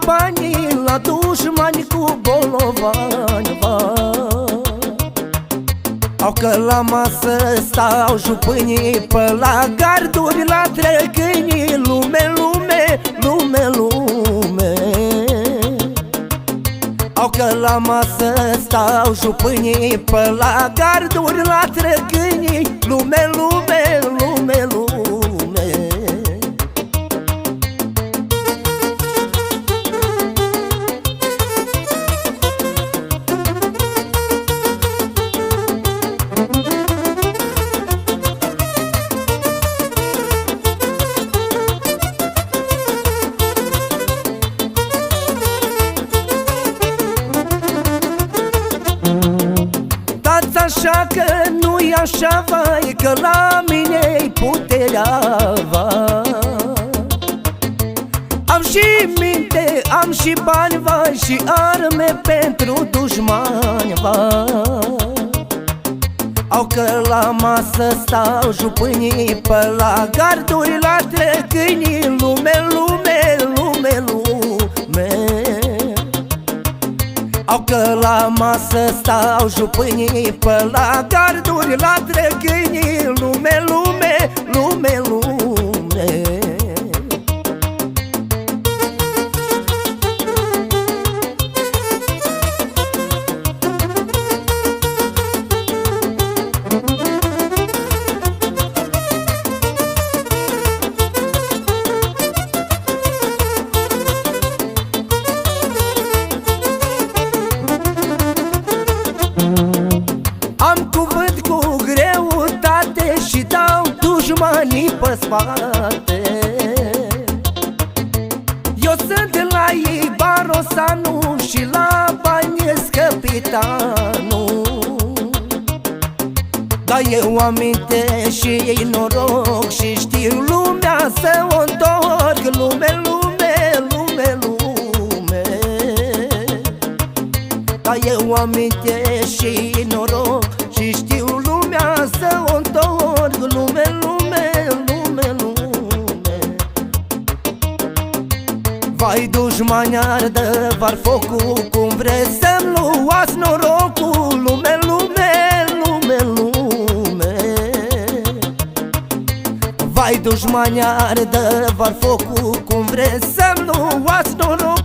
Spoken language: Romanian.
banii la dușmani cu bolovani, au că la masă stau jupânii, pe la garduri la trecânii, lume, lume, lume, lume. Au că la masă stau jupânii, pe la garduri la trecânii, lume, lume, lume, lume. Așa că nu-i așa, vai, că la mine-i puterea, vai. Am și minte, am și bani, vai, și arme pentru dușmani, vai. Au că la masă stau jupânii, pe la garduri la trecânii, lume, lume, lume, lume. Au că la masă stau jupânii, pe la garduri la trecânii, lume, lume, lume, lume. Am cuvânt cu greutate și dau dușmanii pe spate. Eu sunt la ei Barosanu și la bani-s capitanul. Dar eu am minte și ei noroc și știu lumea să o întorc, lume, lume, lume, lume. Dar eu am minte și noroc și știu lumea să o întorc, lume, lume, lume, lume. Vai, dușmani ardă var focul, cum vreți să-mi luați norocul, lume, lume, lume, lume. Vai, dușmani ardă var focul, cum vreți să-mi luați norocul.